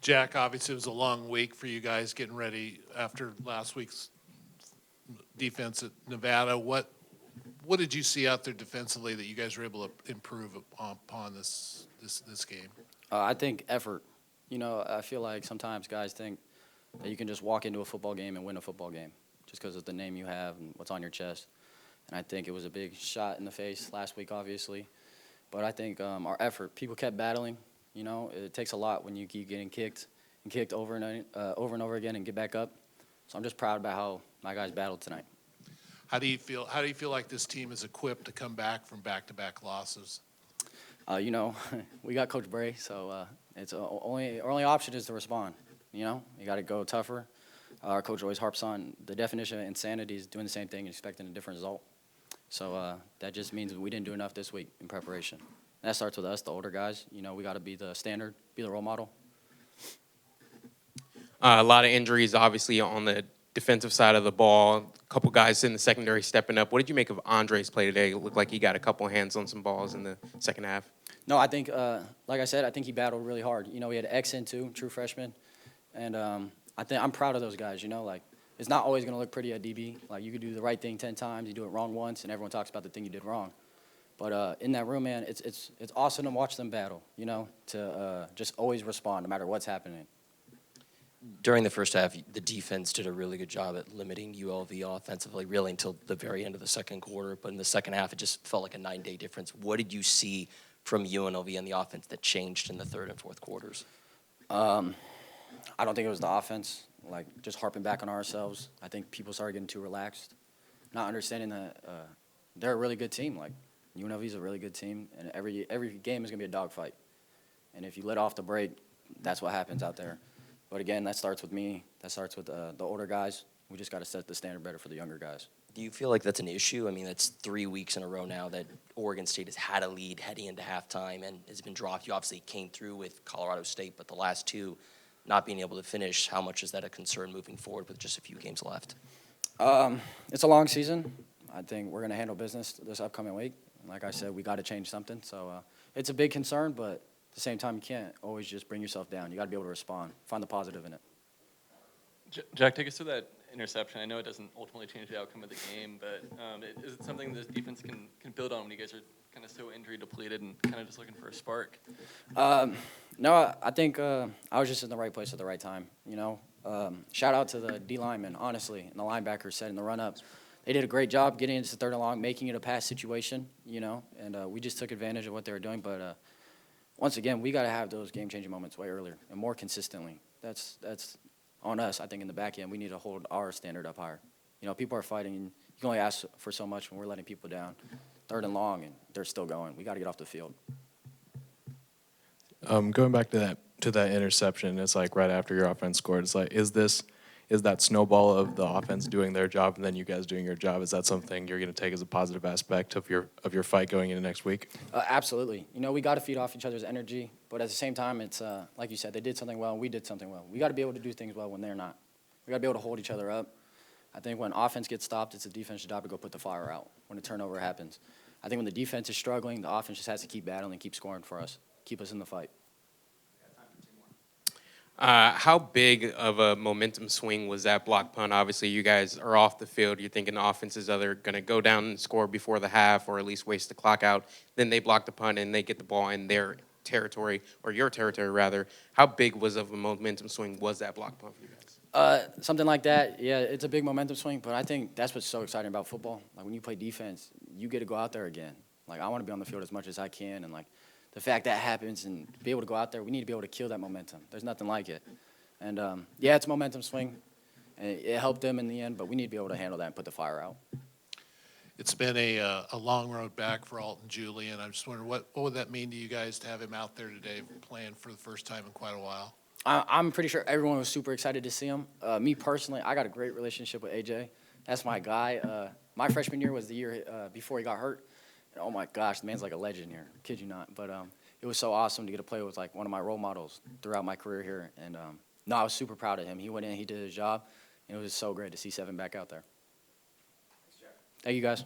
Jack, obviously it was a long week for you guys getting ready after last week's defense at Nevada. What did you see out there defensively that you guys were able to improve upon this game? I think effort. I feel like sometimes guys think that you can just walk into a football game and win a football game just because of the name you have and what's on your chest. And I think it was a big shot in the face last week, obviously. But I think our effort, people kept battling. It takes a lot when you keep getting kicked over and over again and get back up. So I'm just proud about how my guys battled tonight. How do you feel like this team is equipped to come back from back-to-back losses? We got Coach Bray, so it's our only option is to respond. You got to go tougher. Our coach always harps on the definition of insanity is doing the same thing and expecting a different result. So that just means we didn't do enough this week in preparation. And that starts with us, the older guys. We got to be the standard, be the role model. A lot of injuries, obviously, on the defensive side of the ball. A couple guys in the secondary stepping up. What did you make of Andre's play today? It looked like he got a couple hands on some balls in the second half. No, I think, like I said, I think he battled really hard. We had X in too, true freshman. And I'm proud of those guys, it's not always going to look pretty at DB. Like, you could do the right thing 10 times, you do it wrong once, and everyone talks about the thing you did wrong. But in that room, man, it's awesome to watch them battle, to just always respond no matter what's happening. During the first half, the defense did a really good job at limiting ULV offensively, really until the very end of the second quarter. But in the second half, it just felt like a 9-day difference. What did you see from UNLV and the offense that changed in the third and fourth quarters? I don't think it was the offense, just harping back on ourselves. I think people started getting too relaxed, not understanding that they're a really good team. UNLV is a really good team, and every game is going to be a dogfight. And if you let off the brake, that's what happens out there. But again, that starts with me. That starts with the older guys. We just got to set the standard better for the younger guys. Do you feel like that's an issue? I mean, that's 3 weeks in a row now that Oregon State has had a lead heading into halftime and has been dropped. You obviously came through with Colorado State, but the last two not being able to finish, how much is that a concern moving forward with just a few games left? It's a long season. I think we're going to handle business this upcoming week. Like I said, we got to change something. So it's a big concern, but at the same time, you can't always just bring yourself down. You got to be able to respond, find the positive in it. Jack, take us through that interception. I know it doesn't ultimately change the outcome of the game, but is it something this defense can build on when you guys are kind of so injury depleted and kind of just looking for a spark? No, I think I was just in the right place at the right time. Shout out to the D linemen, honestly, and the linebackers setting the run up. They did a great job getting into third and long, making it a pass situation, and we just took advantage of what they were doing. But once again, we got to have those game-changing moments way earlier and more consistently. That's on us, I think, in the back end. We need to hold our standard up higher. People are fighting. You can only ask for so much when we're letting people down. Third and long, and they're still going. We got to get off the field. Going back to that interception, it's like right after your offense scored. It's like, is that snowball of the offense doing their job and then you guys doing your job? Is that something you're going to take as a positive aspect of your fight going into next week? Absolutely. We got to feed off each other's energy, but at the same time, it's like you said, they did something well and we did something well. We got to be able to do things well when they're not. We got to be able to hold each other up. I think when offense gets stopped, it's the defense's job to go put the fire out when a turnover happens. I think when the defense is struggling, the offense just has to keep battling and keep scoring for us, keep us in the fight. How big of a momentum swing was that block punt? Obviously, you guys are off the field. You're thinking the offense is either going to go down and score before the half or at least waste the clock out. Then they block the punt and they get the ball in their territory, or your territory, rather. How big was of a momentum swing was that block punt for you guys? Something like that, yeah, it's a big momentum swing, but I think that's what's so exciting about football. When you play defense, you get to go out there again. I want to be on the field as much as I can, and the fact that happens and be able to go out there, we need to be able to kill that momentum. There's nothing like it. And, yeah, it's a momentum swing. And it helped them in the end, but we need to be able to handle that and put the fire out. It's been a long road back for Alton Julian. I'm just wondering, what would that mean to you guys to have him out there today playing for the first time in quite a while? I'm pretty sure everyone was super excited to see him. Me personally, I got a great relationship with AJ. That's my guy. My freshman year was the year before he got hurt. And oh my gosh, the man's like a legend here. I kid you not. But it was so awesome to get to play with one of my role models throughout my career here. And no, I was super proud of him. He went in, he did his job, and it was so great to see Seven back out there. Thank you, guys.